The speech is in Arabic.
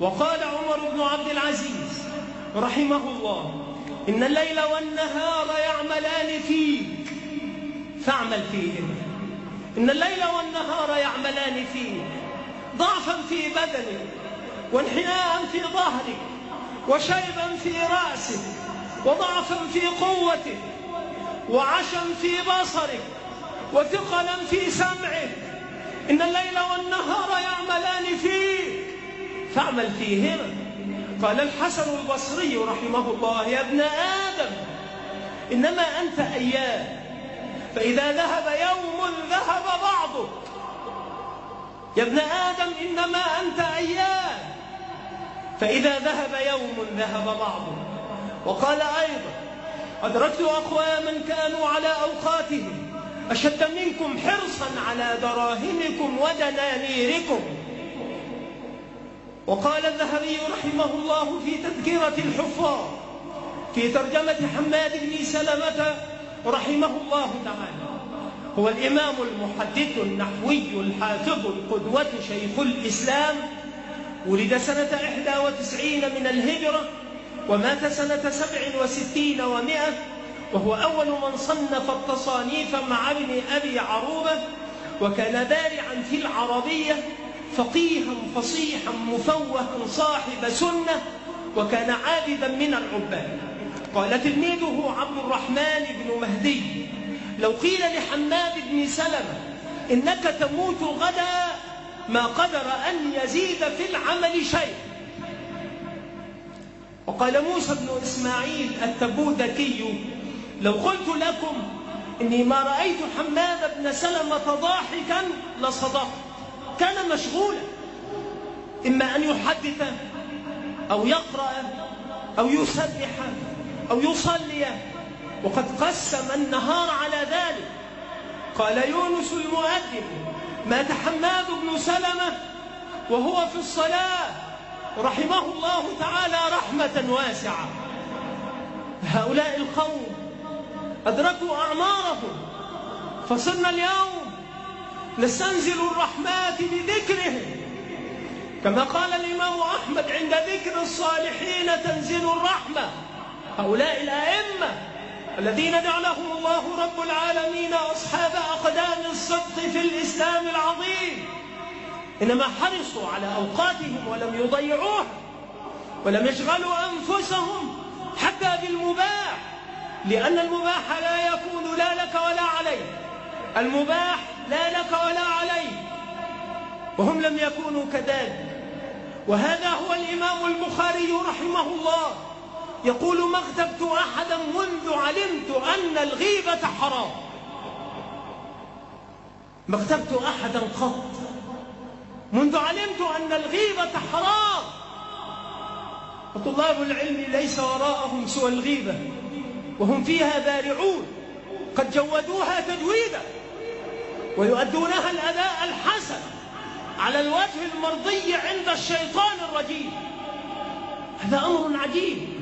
وقال عمر بن عبد العزيز رحمه الله: إن الليل والنهار يعملان فيك فاعمل فيهما. إن الليل والنهار يعملان فيك، ضعفا في بدنك، وانحناء في ظهرك، وشيبا في رأسك، وضعفا في قوتك، وعشا في بصرك، وثقلا في سمعك. إن الليل والنهار يعملان فيك فاعمل فيهما. قال الحسن البصري رحمه الله: يا ابن آدم إنما أنت أيام، فإذا ذهب يوم ذهب بعضك. يا ابن آدم إنما أنت أيام، فإذا ذهب يوم ذهب بعضك. وقال أيضا: أدركت أقواما كانوا على أوقاتهم أشد منكم حرصا على دراهمكم ودنانيركم. وقال الذهبي رحمه الله في تذكرة الحفاظ في ترجمة حماد بن سلمة رحمه الله تعالى: هو الإمام المحدث النحوي الحافظ القدوة شيخ الإسلام، ولد سنة 91 من الهجرة ومات سنة 67 و100، وهو أول من صنف التصانيف مع ابن أبي عروبة، وكان بارعا في العربية، فقيها فصيحا مفوها صاحب سنة، وكان عابدا من العباد. قال تلميذه عبد الرحمن بن مهدي: لو قيل لحماد بن سلمة إنك تموت غدا ما قدر أن يزيد في العمل شيء. وقال موسى بن إسماعيل التبوذكي: لو قلت لكم إني ما رأيت حماد بن سلمة ضاحكا لصدقت. كان مشغولا، إما أن يحدث أو يقرأ أو يسبح أو يصلي، وقد قسم النهار على ذلك. قال يونس المؤذن: مات حماد بن سلمة وهو في الصلاة رحمه الله تعالى رحمة واسعة. هؤلاء القوم أدركوا أعمارهم، فصرنا اليوم نستنزل الرحمات بذكرهم، كما قال الإمام أحمد: عند ذكر الصالحين تنزل الرحمة. هؤلاء الأئمة الذين جعلهم الله رب العالمين أصحاب أقدام الصدق في الإسلام العظيم، إنما حرصوا على أوقاتهم ولم يضيعوها، ولم يشغلوا أنفسهم حتى بالمباح، لأن المباح لا يكون لا لك ولا عليك. المباح لا لك ولا عليك، وهم لم يكونوا كذلك. وهذا هو الإمام البخاري رحمه الله يقول: ما اغتبت أحدا منذ علمت أن الغيبة حرام. ما اغتبت أحدا قط منذ علمت أن الغيبة حرام. وطلاب العلم ليس وراءهم سوى الغيبة، وهم فيها بارعون، قد جودوها تجويدا ويؤدونها الأداء الحسن على الوجه المرضي عند الشيطان الرجيم. هذا أمر عجيب.